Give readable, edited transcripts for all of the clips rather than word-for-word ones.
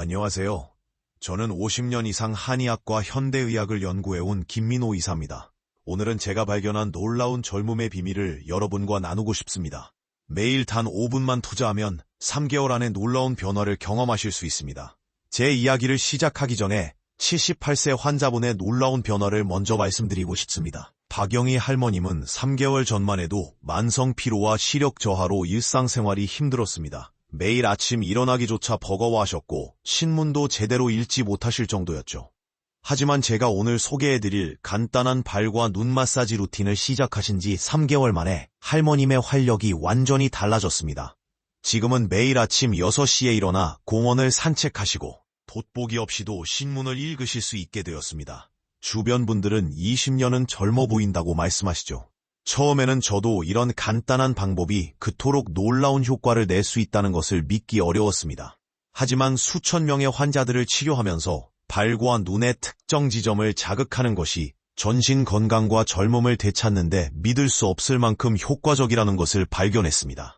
안녕하세요. 저는 50년 이상 한의학과 현대의학을 연구해온 김민호 의사입니다. 오늘은 제가 발견한 놀라운 젊음의 비밀을 여러분과 나누고 싶습니다. 매일 단 5분만 투자하면 3개월 안에 놀라운 변화를 경험하실 수 있습니다. 제 이야기를 시작하기 전에 78세 환자분의 놀라운 변화를 먼저 말씀드리고 싶습니다. 박영희 할머님은 3개월 전만 해도 만성 피로와 시력 저하로 일상생활이 힘들었습니다. 매일 아침 일어나기조차 버거워하셨고 신문도 제대로 읽지 못하실 정도였죠. 하지만 제가 오늘 소개해드릴 간단한 발과 눈 마사지 루틴을 시작하신 지 3개월 만에 할머님의 활력이 완전히 달라졌습니다. 지금은 매일 아침 6시에 일어나 공원을 산책하시고 돋보기 없이도 신문을 읽으실 수 있게 되었습니다. 주변 분들은 20년은 젊어 보인다고 말씀하시죠. 처음에는 저도 이런 간단한 방법이 그토록 놀라운 효과를 낼 수 있다는 것을 믿기 어려웠습니다. 하지만 수천 명의 환자들을 치료하면서 발과 눈의 특정 지점을 자극하는 것이 전신 건강과 젊음을 되찾는 데 믿을 수 없을 만큼 효과적이라는 것을 발견했습니다.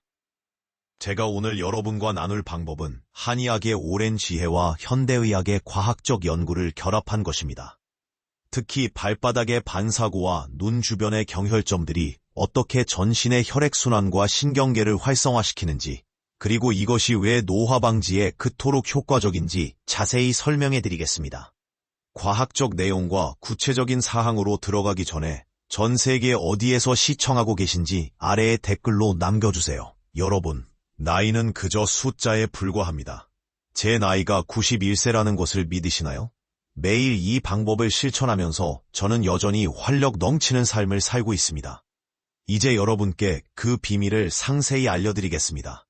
제가 오늘 여러분과 나눌 방법은 한의학의 오랜 지혜와 현대의학의 과학적 연구를 결합한 것입니다. 특히 발바닥의 반사구와 눈 주변의 경혈점들이 어떻게 전신의 혈액순환과 신경계를 활성화시키는지, 그리고 이것이 왜 노화 방지에 그토록 효과적인지 자세히 설명해 드리겠습니다. 과학적 내용과 구체적인 사항으로 들어가기 전에 전 세계 어디에서 시청하고 계신지 아래에 댓글로 남겨주세요. 여러분, 나이는 그저 숫자에 불과합니다. 제 나이가 91세라는 것을 믿으시나요? 매일 이 방법을 실천하면서 저는 여전히 활력 넘치는 삶을 살고 있습니다. 이제 여러분께 그 비밀을 상세히 알려드리겠습니다.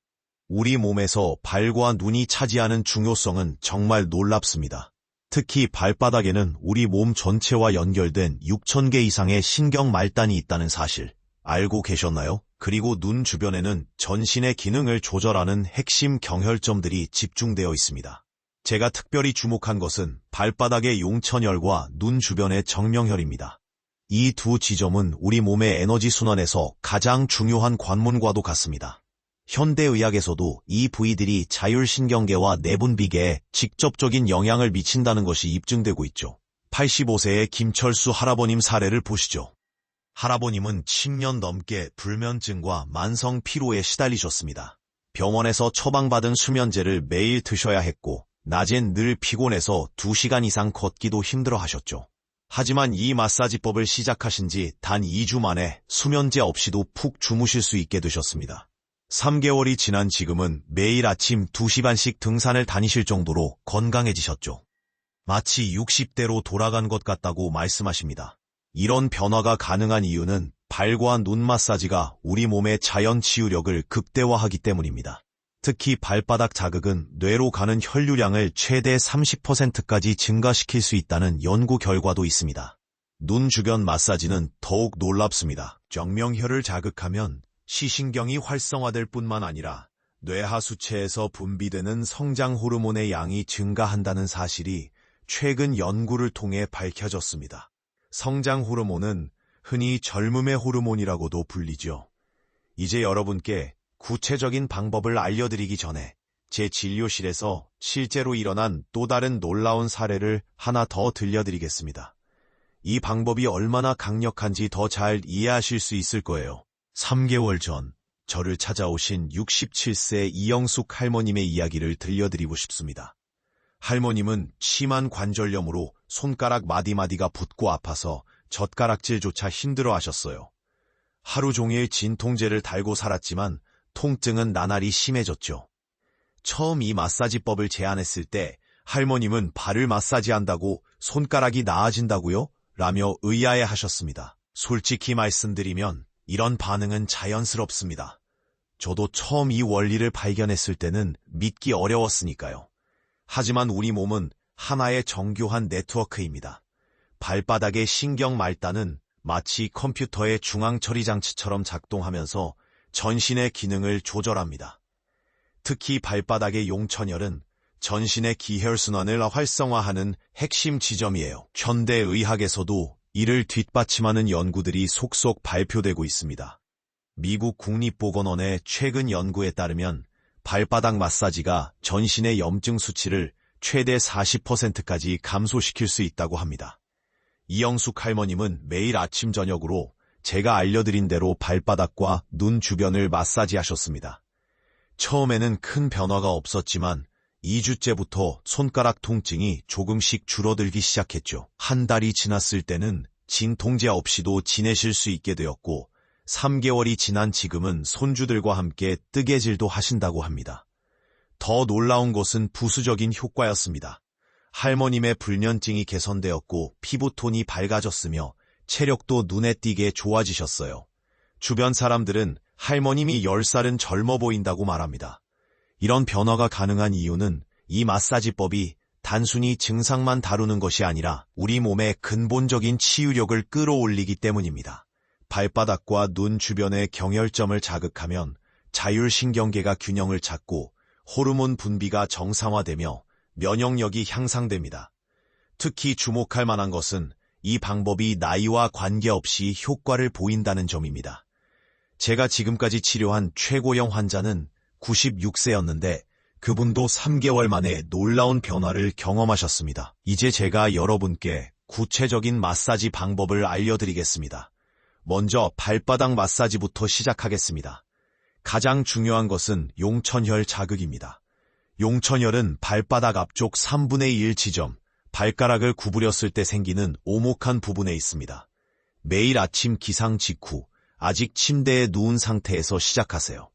우리 몸에서 발과 눈이 차지하는 중요성은 정말 놀랍습니다. 특히 발바닥에는 우리 몸 전체와 연결된 6,000개 이상의 신경 말단이 있다는 사실 알고 계셨나요? 그리고 눈 주변에는 전신의 기능을 조절하는 핵심 경혈점들이 집중되어 있습니다. 제가 특별히 주목한 것은 발바닥의 용천혈과 눈 주변의 정명혈입니다. 이 두 지점은 우리 몸의 에너지 순환에서 가장 중요한 관문과도 같습니다. 현대의학에서도 이 부위들이 자율신경계와 내분비계에 직접적인 영향을 미친다는 것이 입증되고 있죠. 85세의 김철수 할아버님 사례를 보시죠. 할아버님은 10년 넘게 불면증과 만성 피로에 시달리셨습니다. 병원에서 처방받은 수면제를 매일 드셔야 했고 낮엔 늘 피곤해서 2시간 이상 걷기도 힘들어 하셨죠. 하지만 이 마사지법을 시작하신 지 단 2주 만에 수면제 없이도 푹 주무실 수 있게 되셨습니다. 3개월이 지난 지금은 매일 아침 2시간씩 등산을 다니실 정도로 건강해지셨죠. 마치 60대로 돌아간 것 같다고 말씀하십니다. 이런 변화가 가능한 이유는 발과 눈 마사지가 우리 몸의 자연 치유력을 극대화하기 때문입니다. 특히 발바닥 자극은 뇌로 가는 혈류량을 최대 30%까지 증가시킬 수 있다는 연구 결과도 있습니다. 눈 주변 마사지는 더욱 놀랍습니다. 정명혈을 자극하면 시신경이 활성화될 뿐만 아니라 뇌하수체에서 분비되는 성장 호르몬의 양이 증가한다는 사실이 최근 연구를 통해 밝혀졌습니다. 성장 호르몬은 흔히 젊음의 호르몬이라고도 불리죠. 이제 여러분께 구체적인 방법을 알려드리기 전에 제 진료실에서 실제로 일어난 또 다른 놀라운 사례를 하나 더 들려드리겠습니다. 이 방법이 얼마나 강력한지 더 잘 이해하실 수 있을 거예요. 3개월 전 저를 찾아오신 67세 이영숙 할머님의 이야기를 들려드리고 싶습니다. 할머님은 심한 관절염으로 손가락 마디마디가 붓고 아파서 젓가락질조차 힘들어 하셨어요. 하루 종일 진통제를 달고 살았지만 통증은 나날이 심해졌죠. 처음 이 마사지법을 제안했을 때 할머님은 발을 마사지한다고 손가락이 나아진다고요? 라며 의아해하셨습니다. 솔직히 말씀드리면 이런 반응은 자연스럽습니다. 저도 처음 이 원리를 발견했을 때는 믿기 어려웠으니까요. 하지만 우리 몸은 하나의 정교한 네트워크입니다. 발바닥의 신경 말단은 마치 컴퓨터의 중앙 처리 장치처럼 작동하면서 전신의 기능을 조절합니다. 특히 발바닥의 용천혈은 전신의 기혈순환을 활성화하는 핵심 지점이에요. 현대의학에서도 이를 뒷받침하는 연구들이 속속 발표되고 있습니다. 미국 국립보건원의 최근 연구에 따르면 발바닥 마사지가 전신의 염증 수치를 최대 40%까지 감소시킬 수 있다고 합니다. 이영숙 할머님은 매일 아침 저녁으로 제가 알려드린 대로 발바닥과 눈 주변을 마사지하셨습니다. 처음에는 큰 변화가 없었지만 2주째부터 손가락 통증이 조금씩 줄어들기 시작했죠. 한 달이 지났을 때는 진통제 없이도 지내실 수 있게 되었고 3개월이 지난 지금은 손주들과 함께 뜨개질도 하신다고 합니다. 더 놀라운 것은 부수적인 효과였습니다. 할머님의 불면증이 개선되었고 피부톤이 밝아졌으며 체력도 눈에 띄게 좋아지셨어요. 주변 사람들은 할머님이 10살은 젊어 보인다고 말합니다. 이런 변화가 가능한 이유는 이 마사지법이 단순히 증상만 다루는 것이 아니라 우리 몸의 근본적인 치유력을 끌어올리기 때문입니다. 발바닥과 눈 주변의 경혈점을 자극하면 자율신경계가 균형을 찾고 호르몬 분비가 정상화되며 면역력이 향상됩니다. 특히 주목할 만한 것은 이 방법이 나이와 관계없이 효과를 보인다는 점입니다. 제가 지금까지 치료한 최고령 환자는 96세였는데 그분도 3개월 만에 놀라운 변화를 경험하셨습니다. 이제 제가 여러분께 구체적인 마사지 방법을 알려드리겠습니다. 먼저 발바닥 마사지부터 시작하겠습니다. 가장 중요한 것은 용천혈 자극입니다. 용천혈은 발바닥 앞쪽 3분의 1 지점, 발가락을 구부렸을 때 생기는 오목한 부분에 있습니다. 매일 아침 기상 직후 아직 침대에 누운 상태에서 시작하세요.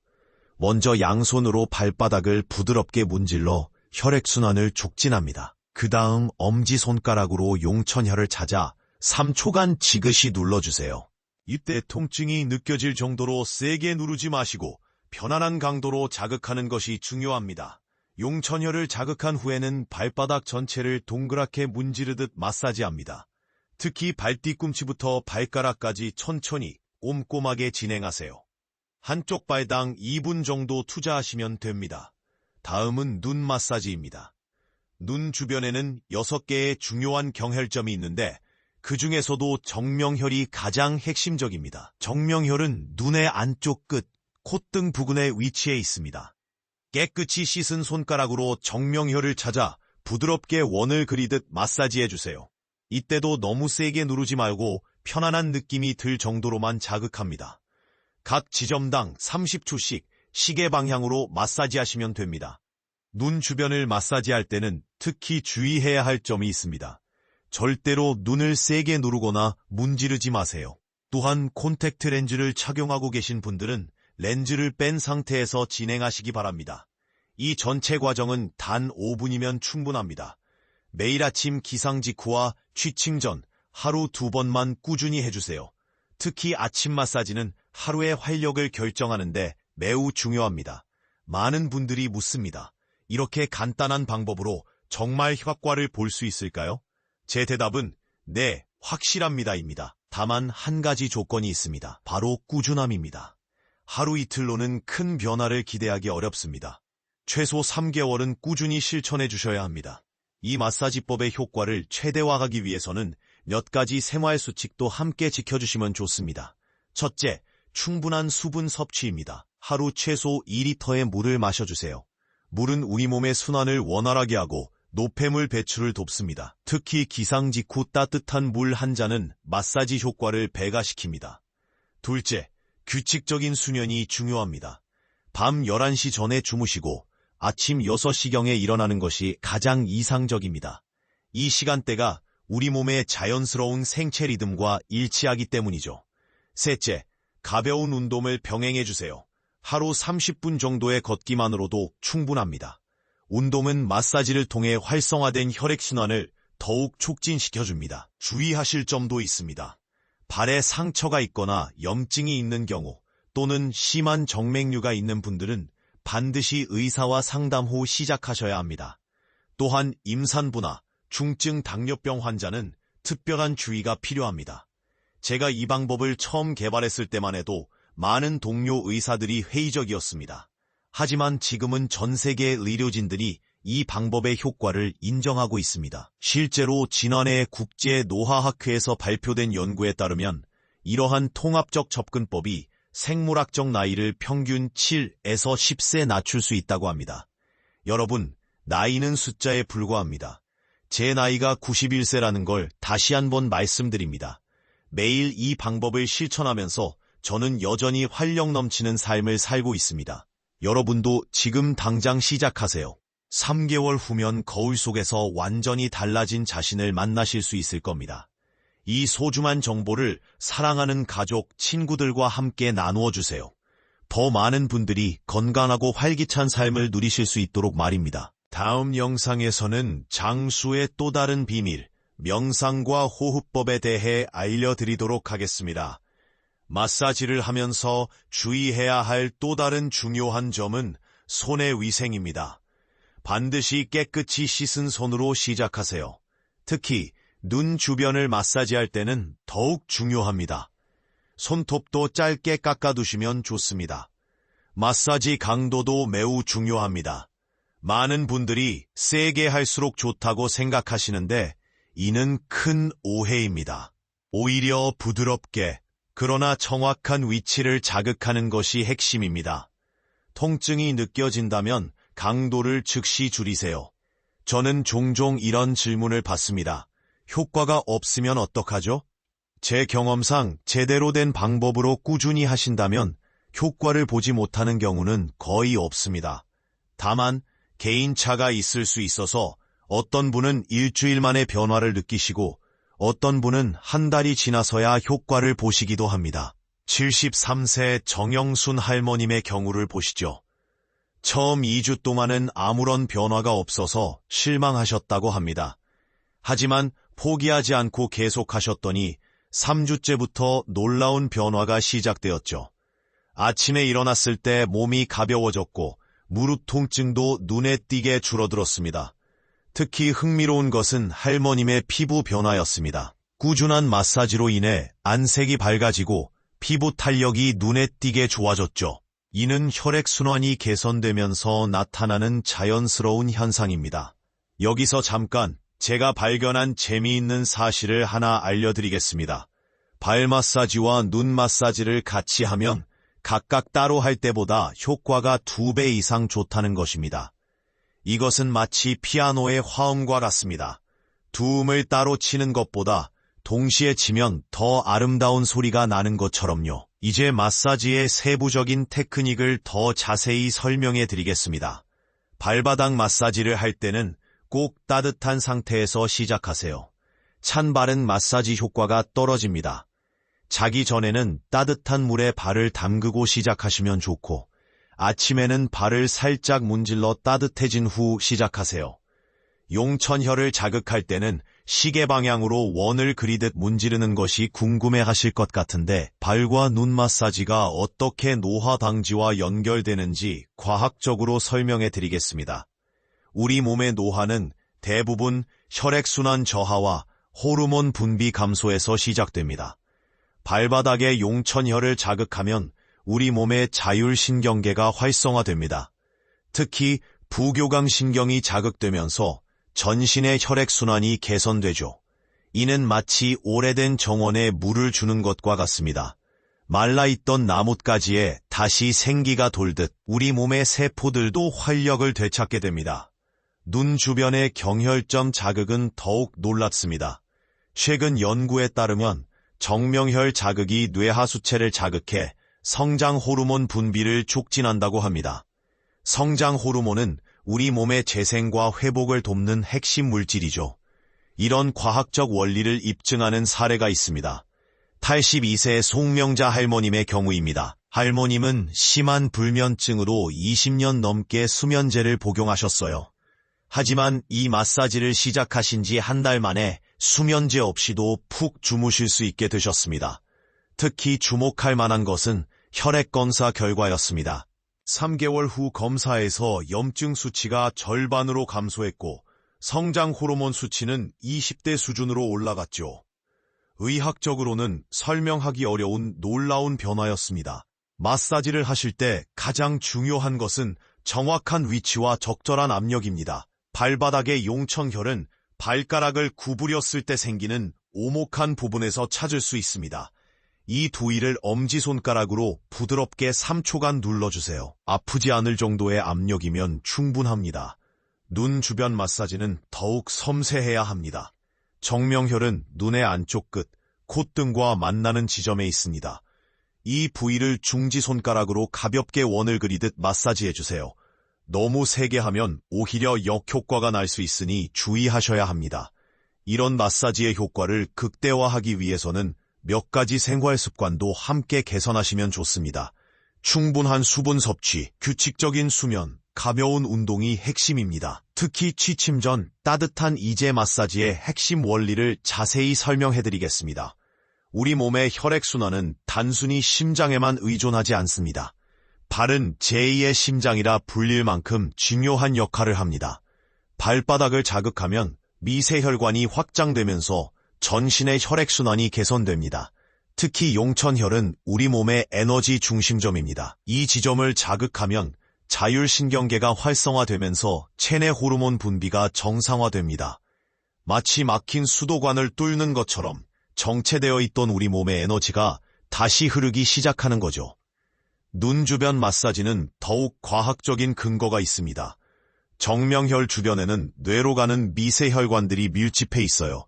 먼저 양손으로 발바닥을 부드럽게 문질러 혈액순환을 촉진합니다. 그 다음 엄지손가락으로 용천혈을 찾아 3초간 지그시 눌러주세요. 이때 통증이 느껴질 정도로 세게 누르지 마시고 편안한 강도로 자극하는 것이 중요합니다. 용천혈을 자극한 후에는 발바닥 전체를 동그랗게 문지르듯 마사지합니다. 특히 발뒤꿈치부터 발가락까지 천천히 꼼꼼하게 진행하세요. 한쪽 발당 2분 정도 투자하시면 됩니다. 다음은 눈 마사지입니다. 눈 주변에는 6개의 중요한 경혈점이 있는데 그 중에서도 정명혈이 가장 핵심적입니다. 정명혈은 눈의 안쪽 끝, 콧등 부근에 위치해 있습니다. 깨끗이 씻은 손가락으로 정명혈을 찾아 부드럽게 원을 그리듯 마사지해주세요. 이때도 너무 세게 누르지 말고 편안한 느낌이 들 정도로만 자극합니다. 각 지점당 30초씩 시계 방향으로 마사지하시면 됩니다. 눈 주변을 마사지할 때는 특히 주의해야 할 점이 있습니다. 절대로 눈을 세게 누르거나 문지르지 마세요. 또한 콘택트 렌즈를 착용하고 계신 분들은 렌즈를 뺀 상태에서 진행하시기 바랍니다. 이 전체 과정은 단 5분이면 충분합니다. 매일 아침 기상 직후와 취침 전 하루 2번만 꾸준히 해주세요. 특히 아침 마사지는 하루의 활력을 결정하는데 매우 중요합니다. 많은 분들이 묻습니다. 이렇게 간단한 방법으로 정말 효과를 볼 수 있을까요? 제 대답은 네, 확실합니다입니다. 다만 한 가지 조건이 있습니다. 바로 꾸준함입니다. 하루 이틀로는 큰 변화를 기대하기 어렵습니다. 최소 3개월은 꾸준히 실천해 주셔야 합니다. 이 마사지법의 효과를 최대화하기 위해서는 몇 가지 생활 수칙도 함께 지켜주시면 좋습니다. 첫째, 충분한 수분 섭취입니다. 하루 최소 2리터의 물을 마셔주세요. 물은 우리 몸의 순환을 원활하게 하고 노폐물 배출을 돕습니다. 특히 기상 직후 따뜻한 물 한 잔은 마사지 효과를 배가시킵니다. 둘째, 규칙적인 수면이 중요합니다. 밤 11시 전에 주무시고 아침 6시경에 일어나는 것이 가장 이상적입니다. 이 시간대가 우리 몸의 자연스러운 생체 리듬과 일치하기 때문이죠. 셋째, 가벼운 운동을 병행해주세요. 하루 30분 정도의 걷기만으로도 충분합니다. 운동은 마사지를 통해 활성화된 혈액순환을 더욱 촉진시켜줍니다. 주의하실 점도 있습니다. 발에 상처가 있거나 염증이 있는 경우 또는 심한 정맥류가 있는 분들은 반드시 의사와 상담 후 시작하셔야 합니다. 또한 임산부나 중증 당뇨병 환자는 특별한 주의가 필요합니다. 제가 이 방법을 처음 개발했을 때만 해도 많은 동료 의사들이 회의적이었습니다. 하지만 지금은 전 세계 의료진들이 이 방법의 효과를 인정하고 있습니다. 실제로 지난해 국제 노화학회에서 발표된 연구에 따르면 이러한 통합적 접근법이 생물학적 나이를 평균 7에서 10세 낮출 수 있다고 합니다. 여러분, 나이는 숫자에 불과합니다. 제 나이가 91세라는 걸 다시 한번 말씀드립니다. 매일 이 방법을 실천하면서 저는 여전히 활력 넘치는 삶을 살고 있습니다. 여러분도 지금 당장 시작하세요. 3개월 후면 거울 속에서 완전히 달라진 자신을 만나실 수 있을 겁니다. 이 소중한 정보를 사랑하는 가족, 친구들과 함께 나누어 주세요. 더 많은 분들이 건강하고 활기찬 삶을 누리실 수 있도록 말입니다. 다음 영상에서는 장수의 또 다른 비밀, 명상과 호흡법에 대해 알려드리도록 하겠습니다. 마사지를 하면서 주의해야 할 또 다른 중요한 점은 손의 위생입니다. 반드시 깨끗이 씻은 손으로 시작하세요. 특히 눈 주변을 마사지할 때는 더욱 중요합니다. 손톱도 짧게 깎아두시면 좋습니다. 마사지 강도도 매우 중요합니다. 많은 분들이 세게 할수록 좋다고 생각하시는데 이는 큰 오해입니다. 오히려 부드럽게, 그러나 정확한 위치를 자극하는 것이 핵심입니다. 통증이 느껴진다면 강도를 즉시 줄이세요. 저는 종종 이런 질문을 받습니다. 효과가 없으면 어떡하죠? 제 경험상 제대로 된 방법으로 꾸준히 하신다면 효과를 보지 못하는 경우는 거의 없습니다. 다만 개인차가 있을 수 있어서 어떤 분은 일주일 만에 변화를 느끼시고 어떤 분은 한 달이 지나서야 효과를 보시기도 합니다. 73세 정영순 할머님의 경우를 보시죠. 처음 2주 동안은 아무런 변화가 없어서 실망하셨다고 합니다. 하지만 포기하지 않고 계속하셨더니 3주째부터 놀라운 변화가 시작되었죠. 아침에 일어났을 때 몸이 가벼워졌고 무릎 통증도 눈에 띄게 줄어들었습니다. 특히 흥미로운 것은 할머님의 피부 변화였습니다. 꾸준한 마사지로 인해 안색이 밝아지고 피부 탄력이 눈에 띄게 좋아졌죠. 이는 혈액순환이 개선되면서 나타나는 자연스러운 현상입니다. 여기서 잠깐 제가 발견한 재미있는 사실을 하나 알려드리겠습니다. 발 마사지와 눈 마사지를 같이 하면 각각 따로 할 때보다 효과가 2배 이상 좋다는 것입니다. 이것은 마치 피아노의 화음과 같습니다. 두 음을 따로 치는 것보다 동시에 치면 더 아름다운 소리가 나는 것처럼요. 이제 마사지의 세부적인 테크닉을 더 자세히 설명해 드리겠습니다. 발바닥 마사지를 할 때는 꼭 따뜻한 상태에서 시작하세요. 찬 발은 마사지 효과가 떨어집니다. 자기 전에는 따뜻한 물에 발을 담그고 시작하시면 좋고, 아침에는 발을 살짝 문질러 따뜻해진 후 시작하세요. 용천혈을 자극할 때는 시계 방향으로 원을 그리듯 문지르는 것이 궁금해하실 것 같은데 발과 눈 마사지가 어떻게 노화 방지와 연결되는지 과학적으로 설명해 드리겠습니다. 우리 몸의 노화는 대부분 혈액순환 저하와 호르몬 분비 감소에서 시작됩니다. 발바닥의 용천혈을 자극하면 우리 몸의 자율신경계가 활성화됩니다. 특히 부교감신경이 자극되면서 전신의 혈액순환이 개선되죠. 이는 마치 오래된 정원에 물을 주는 것과 같습니다. 말라있던 나뭇가지에 다시 생기가 돌듯 우리 몸의 세포들도 활력을 되찾게 됩니다. 눈 주변의 경혈점 자극은 더욱 놀랍습니다. 최근 연구에 따르면 정명혈 자극이 뇌하수체를 자극해 성장 호르몬 분비를 촉진한다고 합니다. 성장 호르몬은 우리 몸의 재생과 회복을 돕는 핵심 물질이죠. 이런 과학적 원리를 입증하는 사례가 있습니다. 82세 송명자 할머님의 경우입니다. 할머님은 심한 불면증으로 20년 넘게 수면제를 복용하셨어요. 하지만 이 마사지를 시작하신 지 한 달 만에 수면제 없이도 푹 주무실 수 있게 되셨습니다. 특히 주목할 만한 것은 혈액 검사 결과였습니다. 3개월 후 검사에서 염증 수치가 절반으로 감소했고 성장 호르몬 수치는 20대 수준으로 올라갔죠. 의학적으로는 설명하기 어려운 놀라운 변화였습니다. 마사지를 하실 때 가장 중요한 것은 정확한 위치와 적절한 압력입니다. 발바닥의 용천혈은 발가락을 구부렸을 때 생기는 오목한 부분에서 찾을 수 있습니다. 이 부위를 엄지손가락으로 부드럽게 3초간 눌러주세요. 아프지 않을 정도의 압력이면 충분합니다. 눈 주변 마사지는 더욱 섬세해야 합니다. 정명혈은 눈의 안쪽 끝, 콧등과 만나는 지점에 있습니다. 이 부위를 중지손가락으로 가볍게 원을 그리듯 마사지해주세요. 너무 세게 하면 오히려 역효과가 날 수 있으니 주의하셔야 합니다. 이런 마사지의 효과를 극대화하기 위해서는 몇 가지 생활 습관도 함께 개선하시면 좋습니다. 충분한 수분 섭취, 규칙적인 수면, 가벼운 운동이 핵심입니다. 특히 취침 전 따뜻한 이제 마사지의 핵심 원리를 자세히 설명해드리겠습니다. 우리 몸의 혈액순환은 단순히 심장에만 의존하지 않습니다. 발은 제2의 심장이라 불릴 만큼 중요한 역할을 합니다. 발바닥을 자극하면 미세혈관이 확장되면서 전신의 혈액순환이 개선됩니다. 특히 용천혈은 우리 몸의 에너지 중심점입니다. 이 지점을 자극하면 자율신경계가 활성화되면서 체내 호르몬 분비가 정상화됩니다. 마치 막힌 수도관을 뚫는 것처럼 정체되어 있던 우리 몸의 에너지가 다시 흐르기 시작하는 거죠. 눈 주변 마사지는 더욱 과학적인 근거가 있습니다. 정명혈 주변에는 뇌로 가는 미세혈관들이 밀집해 있어요.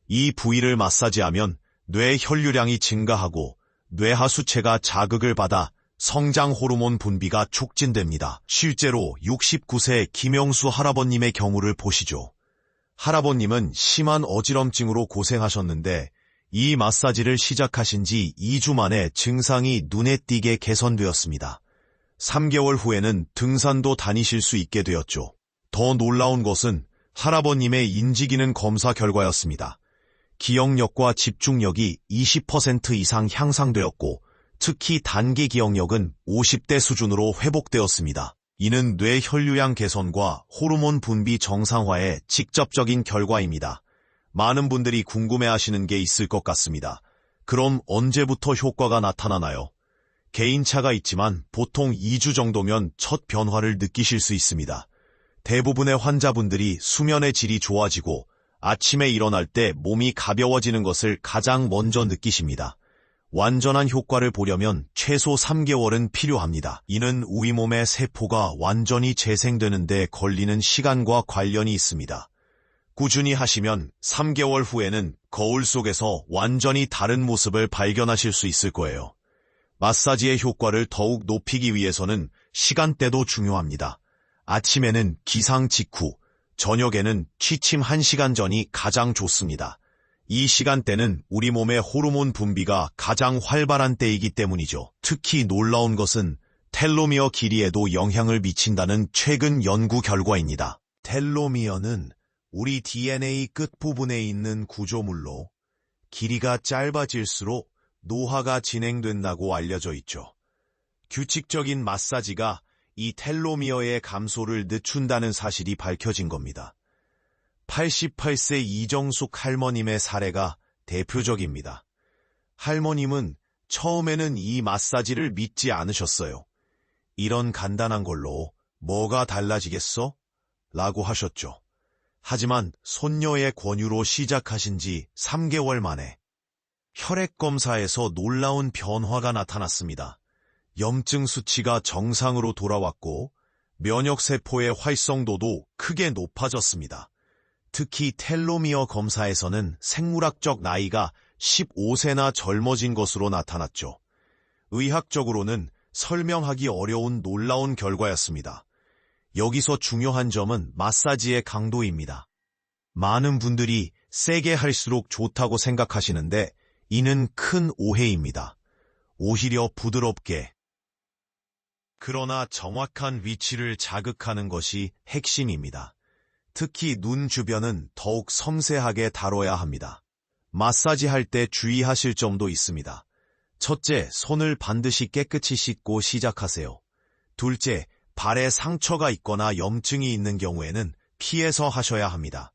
이 부위를 마사지하면 뇌 혈류량이 증가하고 뇌하수체가 자극을 받아 성장 호르몬 분비가 촉진됩니다. 실제로 69세 김영수 할아버님의 경우를 보시죠. 할아버님은 심한 어지럼증으로 고생하셨는데 이 마사지를 시작하신 지 2주 만에 증상이 눈에 띄게 개선되었습니다. 3개월 후에는 등산도 다니실 수 있게 되었죠. 더 놀라운 것은 할아버님의 인지기능 검사 결과였습니다. 기억력과 집중력이 20% 이상 향상되었고 특히 단기 기억력은 50대 수준으로 회복되었습니다. 이는 뇌 혈류량 개선과 호르몬 분비 정상화의 직접적인 결과입니다. 많은 분들이 궁금해하시는 게 있을 것 같습니다. 그럼 언제부터 효과가 나타나나요? 개인차가 있지만 보통 2주 정도면 첫 변화를 느끼실 수 있습니다. 대부분의 환자분들이 수면의 질이 좋아지고 아침에 일어날 때 몸이 가벼워지는 것을 가장 먼저 느끼십니다. 완전한 효과를 보려면 최소 3개월은 필요합니다. 이는 우리 몸의 세포가 완전히 재생되는 데 걸리는 시간과 관련이 있습니다. 꾸준히 하시면 3개월 후에는 거울 속에서 완전히 다른 모습을 발견하실 수 있을 거예요. 마사지의 효과를 더욱 높이기 위해서는 시간대도 중요합니다. 아침에는 기상 직후, 저녁에는 취침 1시간 전이 가장 좋습니다. 이 시간대는 우리 몸의 호르몬 분비가 가장 활발한 때이기 때문이죠. 특히 놀라운 것은 텔로미어 길이에도 영향을 미친다는 최근 연구 결과입니다. 텔로미어는 우리 DNA 끝부분에 있는 구조물로 길이가 짧아질수록 노화가 진행된다고 알려져 있죠. 규칙적인 마사지가 이 텔로미어의 감소를 늦춘다는 사실이 밝혀진 겁니다. 88세 이정숙 할머님의 사례가 대표적입니다. 할머님은 처음에는 이 마사지를 믿지 않으셨어요. 이런 간단한 걸로 뭐가 달라지겠어? 라고 하셨죠. 하지만 손녀의 권유로 시작하신 지 3개월 만에 혈액검사에서 놀라운 변화가 나타났습니다. 염증 수치가 정상으로 돌아왔고 면역세포의 활성도도 크게 높아졌습니다. 특히 텔로미어 검사에서는 생물학적 나이가 15세나 젊어진 것으로 나타났죠. 의학적으로는 설명하기 어려운 놀라운 결과였습니다. 여기서 중요한 점은 마사지의 강도입니다. 많은 분들이 세게 할수록 좋다고 생각하시는데 이는 큰 오해입니다. 오히려 부드럽게, 그러나 정확한 위치를 자극하는 것이 핵심입니다. 특히 눈 주변은 더욱 섬세하게 다뤄야 합니다. 마사지할 때 주의하실 점도 있습니다. 첫째, 손을 반드시 깨끗이 씻고 시작하세요. 둘째, 발에 상처가 있거나 염증이 있는 경우에는 피해서 하셔야 합니다.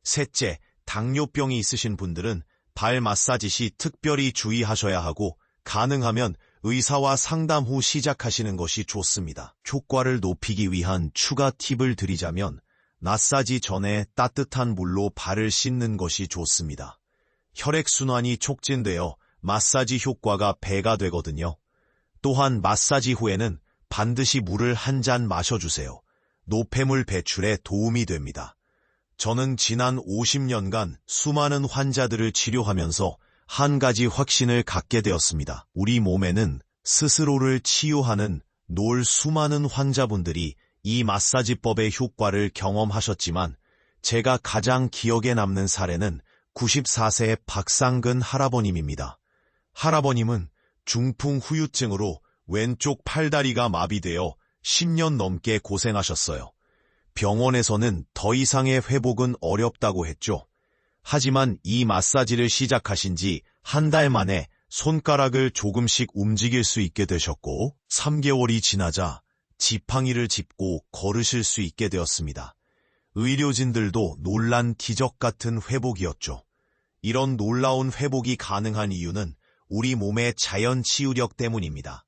셋째, 당뇨병이 있으신 분들은 발 마사지 시 특별히 주의하셔야 하고 가능하면 의사와 상담 후 시작하시는 것이 좋습니다. 효과를 높이기 위한 추가 팁을 드리자면 마사지 전에 따뜻한 물로 발을 씻는 것이 좋습니다. 혈액순환이 촉진되어 마사지 효과가 배가 되거든요. 또한 마사지 후에는 반드시 물을 한 잔 마셔주세요. 노폐물 배출에 도움이 됩니다. 저는 지난 50년간 수많은 환자들을 치료하면서 한 가지 확신을 갖게 되었습니다. 우리 몸에는 스스로를 치유하는 수많은 환자분들이 이 마사지법의 효과를 경험하셨지만 제가 가장 기억에 남는 사례는 94세의 박상근 할아버님입니다. 할아버님은 중풍 후유증으로 왼쪽 팔다리가 마비되어 10년 넘게 고생하셨어요. 병원에서는 더 이상의 회복은 어렵다고 했죠. 하지만 이 마사지를 시작하신 지 한 달 만에 손가락을 조금씩 움직일 수 있게 되셨고 3개월이 지나자 지팡이를 짚고 걸으실 수 있게 되었습니다. 의료진들도 놀란 기적 같은 회복이었죠. 이런 놀라운 회복이 가능한 이유는 우리 몸의 자연 치유력 때문입니다.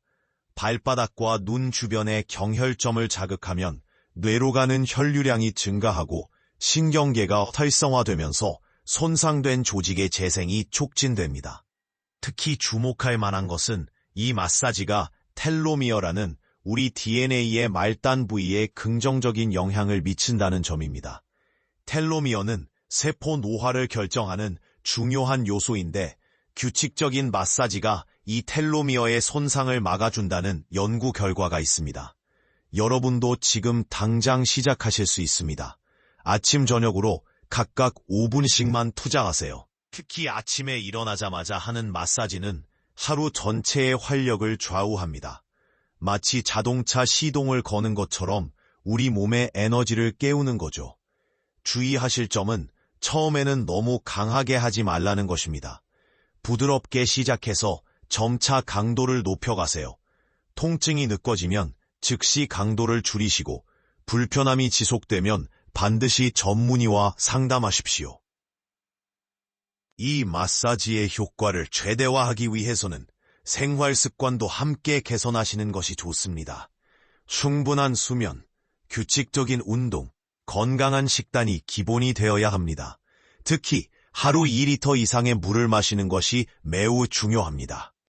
발바닥과 눈 주변의 경혈점을 자극하면 뇌로 가는 혈류량이 증가하고 신경계가 활성화되면서 손상된 조직의 재생이 촉진됩니다. 특히 주목할 만한 것은 이 마사지가 텔로미어라는 우리 DNA의 말단 부위에 긍정적인 영향을 미친다는 점입니다. 텔로미어는 세포 노화를 결정하는 중요한 요소인데 규칙적인 마사지가 이 텔로미어의 손상을 막아준다는 연구 결과가 있습니다. 여러분도 지금 당장 시작하실 수 있습니다. 아침 저녁으로 각각 5분씩만 투자하세요. 특히 아침에 일어나자마자 하는 마사지는 하루 전체의 활력을 좌우합니다. 마치 자동차 시동을 거는 것처럼 우리 몸의 에너지를 깨우는 거죠. 주의하실 점은 처음에는 너무 강하게 하지 말라는 것입니다. 부드럽게 시작해서 점차 강도를 높여가세요. 통증이 느껴지면 즉시 강도를 줄이시고 불편함이 지속되면 반드시 전문의와 상담하십시오. 이 마사지의 효과를 최대화하기 위해서는 생활 습관도 함께 개선하시는 것이 좋습니다. 충분한 수면, 규칙적인 운동, 건강한 식단이 기본이 되어야 합니다. 특히 하루 2리터 이상의 물을 마시는 것이 매우 중요합니다.